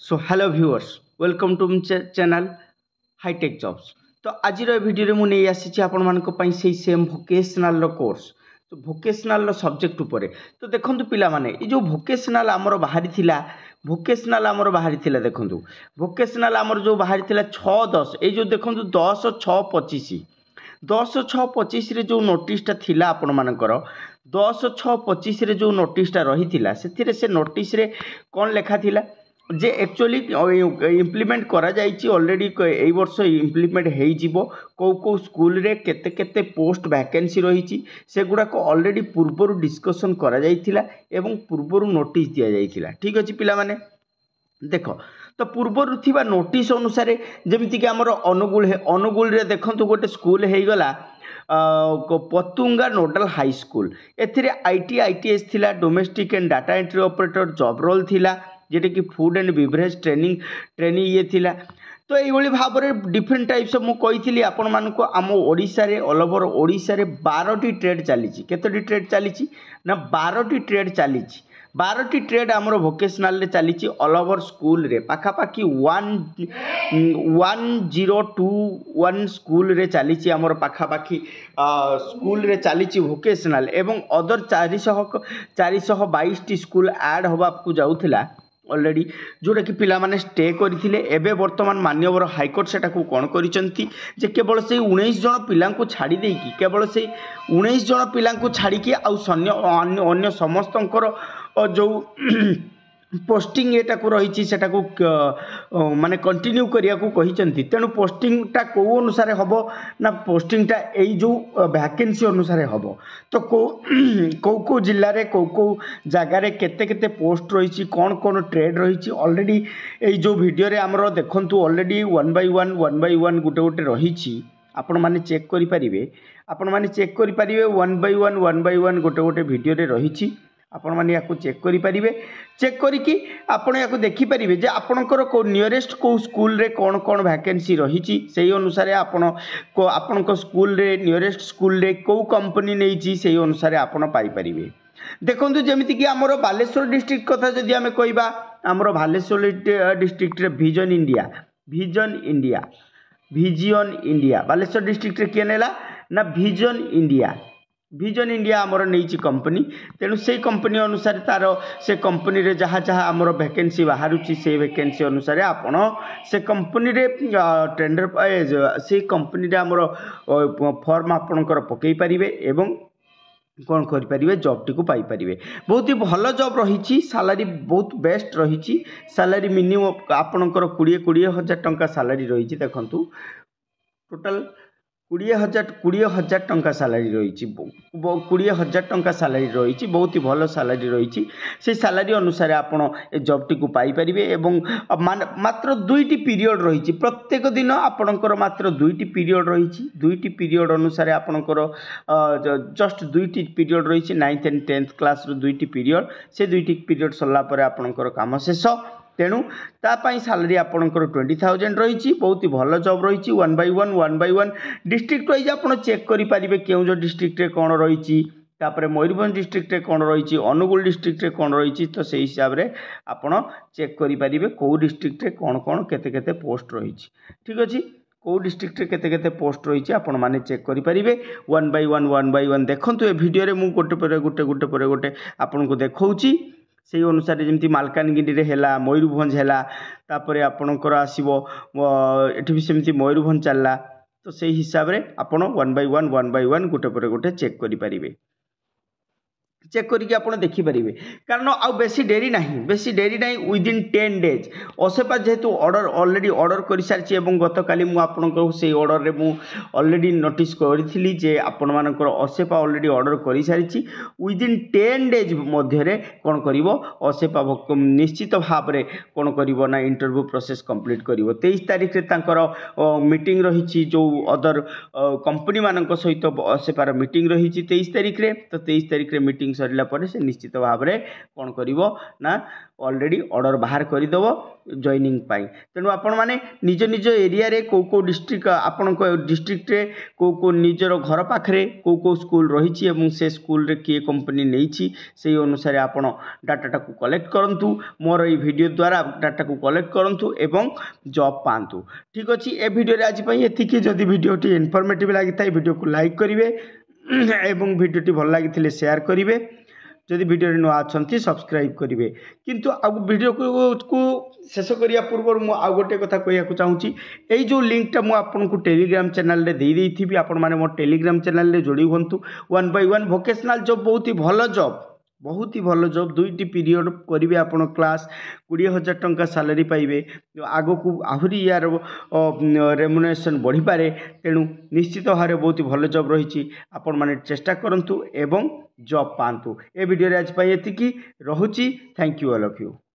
So hello viewers welcome to channel Hitech Jobs. तो आज video में नहीं आसी आपण मानी से सेम भोकेशनाल कोर्स तो भोकेशनाल सब्जेक्ट उपर। तो देखो पिला माने ये जो भोकेशनाल आमर बाहरी थिला भोकेशनाल आमर बाहरी थिला देखो भोकेशनाल आमर जो बाहरी थिला 6-10 ये जो देखो 10-6-25 10-6-25 जो नोटिसटा थिला आपण मानकर 10-6-25 जो नोटिसटा रही से नोटिस रे कौन लिखा थिला जे एक्चुअली इम्प्लीमेंट करा जाइछि ऑलरेडी एई वर्ष इम्प्लीमेंट हेई जिवो को स्कूल रे केते केते पोस्ट वैकेंसी रही से गुड़ाक ऑलरेडी पूर्वर डिस्कशन करा जाइथिला एवं पूर्वर नोटिस दिया जाइथिला। ठीक अछि पिला माने देख तो पूर्वर थिबा नोटिस अनुसार जेमिति कि हमर अनुगुल रे देखंतु गोटे स्कूल हेई गला पतुंगा नोडल हाई स्कूल एथिरे आईटीएस थिला domestic and data entry operator job role थिला जेटा कि फूड एंड बिवरेज ट्रेनिंग ये थिला। तो ये भाव में डिफरेंट टाइप्स मु कही आपण मानक आम ओडिशा रे ऑल ओवर ओडिशा रे 12टी ट्रेड चली केतोटी ट्रेड चली ना 12टी ट्रेड चली 12टी ट्रेड आमर भोकेशनाल रे चली ऑल ओवर स्कूल रे पाखापाखि 1021 स्कूल रे चली आमर पाखापाखि स्कूल रे चली भोकेशनाल एवं अदर 422टी स्कूल ऐड होगा जाऊला ऑलरेडी जोटा कि पिला माने स्टे करथिले। एबे वर्तमान माननीय हाईकोर्ट सेटा को कौन करिसंती जे केवल से 19 जन पिला को छाड़ी देकी केवल से 19 जन पिला को छाड़ी के अन्य समस्तंकर जो पोस्टिंग एटा को रही सेटा को माने कंटिन्यू करिया को कहिसंती। तेणु पोस्टिंगटा को अनुसार हबो ना पोस्टिंगटा एई जो वैकेंसी अनुसार हबो। तो को जिल्ला रे को जगह रे केते केते पोस्ट रही कौन ट्रेड रही ऑलरेडी एई जो वीडियो रे हमरो देखंतु ऑलरेडी 1 बाय 1 गोटे रही आपण माने चेक करि परिबे 1 बाय 1 गोटे वीडियो रे रही आपण माने याकू चेक करि परिबे। चेक करिकी आपण याकू देखि परिबे जे आपणकर को नियरेस्ट को स्कूल रे कौन वैकेंसी रही से अनुसार आपण को स्कूल रे नियरेस्ट स्कूल रे को कंपनी नहीं से अनुसार आपण पाई परिबे। देखंतु जेमिति कि हमरो बालेश्वर डिस्ट्रिक्ट कथा जदि हमें कहबा हमरो बालेश्वर डिस्ट्रिक्ट रे विजन इंडिया बालेश्वर डिस्ट्रिक्ट रे किए नेला ना विजन इंडिया आमर नहीं कंपनी। तेणु से कंपनी अनुसार तार से कंपनी रे जहाँ जहाँ आमर वैकेंसी बाहर से वैकेंसी अनुसार आपण से कंपनी रे टेंडर से कंपनी रे आमर फॉर्म आपणकर पकई पारिबे एवं कौन करें जॉब टी पाई पारिबे। बहुत ही भल जॉब रही सैलरी बहुत बेस्ट रही सैलरी मिनिमम आपणकर 20,000 टंका सैलरी रही देखंतु टोटल 20,000 टंका सैलरी रही 20,000 टंका सैलरी रही बहुत ही भल सैलरी रही से सैलरी अनुसार आपण ए जॉब टी पाई परिबे एवं मात्र 2टी पीरियड रही प्रत्येक दिन आपणकर मात्र 2टी पीरियड रही 2टी पीरियड अनुसार आपणकर जस्ट 2टी पीरियड रही 9th एंड 10th क्लास रो 2टी पीरियड से 2टी पीरियड सरला परे आपणकर काम शेष। तेणु तापाई सैलरी आपणकर 20,000 रही बहुत ही भल जॉब रही 1 बाय 1 डिस्ट्रिक्ट वाइज आप चेक करेंगे केउंझर डिस्ट्रिक्ट रे कौन रही मयूरभंज डिस्ट्रिक्ट रे कौन रही अनुगुल डिस्ट्रिक्ट रे कौन रही तो से हिसाब से आपड़ चेक करेंगे कौ डिस्ट्रिक्ट रे कौन केते पोस्ट रही। ठीक अच्छे कौ डिस्ट्रिक्ट रे केते पोस्ट रही आपण माने चेक करेंगे 1 बाय 1 देखो ये वीडियो मुझे गोटे आपन को देखौची से अनुसार जमी मालकानगिरी रे हैला मयूरभंज हैला तापरे आपणकर आसीबो एठी भी सेमती मयूरभंज चलला तो से हिसाब रे आपण 1 बाय 1 गोटे पर गोटे चेक करि परिबे। चेक करके आप देखिपारे कारण आउ बेसी डेरी ना विदिन 10 डेज असेपा जेहेतु ऑर्डर ऑलरेडी ऑर्डर कर सारी गत काली मुझे ऑर्डर रे मु ऑलरेडी नोटिस करी जे आपण मानकर असेपा ऑलरेडी ऑर्डर कर सारी विदिन 10 डेज मध्य कौन कर असेपा निश्चित भाव में कौन कर ना इंटरव्यू प्रोसेस कंप्लीट कर 23 तारिख में मीटिंग रही जो अदर कंपनी मान सहित असेपार मीटिंग रही 23 तारिख में तो 23 तारिख में मीटिंग सरला परे से निश्चित भाव में कौन करिवो ना ऑलरेडी ऑर्डर बाहर करदेव जॉइनिंग पाई। तेणु आपण मैंने निज निज एरिया रे को डिस्ट्रिक्ट आपण डिस्ट्रिक्ट रे को निजर घर पाखरे को स्कूल रही से स्कूल रे किए कंपनी नहीं से अनुसार आपण डाटा को कलेक्ट करंतु मोर ये वीडियो द्वारा डाटा को कलेक्ट करंतु एवं जॉब पांतु। ठीक अच्छे ए वीडियो आज एतिकी जदि वीडियोटी इनफॉर्मेटिव लगी था वीडियो को लाइक करेंगे एवं वीडियोटी भल लगी शेयर करेंगे जदि वीडियो नुआ अच्छा सब्सक्राइब करेंगे। किंतु आग वीडियो को शेष करिया पूर्व मु आउ गोटे कथा कहूँ चाहूँगी यही जो लिंकटा मुझे आपको टेलीग्राम चैनल रे दे देइथिबि आपण माने मो टेलीग्राम चैनल रे जोड़ी हुंतु 1 by 1 वोकेशनल जॉब बहुत ही भल जॉब 2टी पीरियड करेंगे आपण क्लास 20,000 टंका सैलरी पाइबे आग को आहरी यार रेमुनेशन बढ़ी पारे। तेणु निश्चित भाव में बहुत ही भल जॉब रही आपण माने चेष्टा करंतु एवं जॉब पांतु। ए वीडियो आज एतिकी रहुची। Thank you all of you.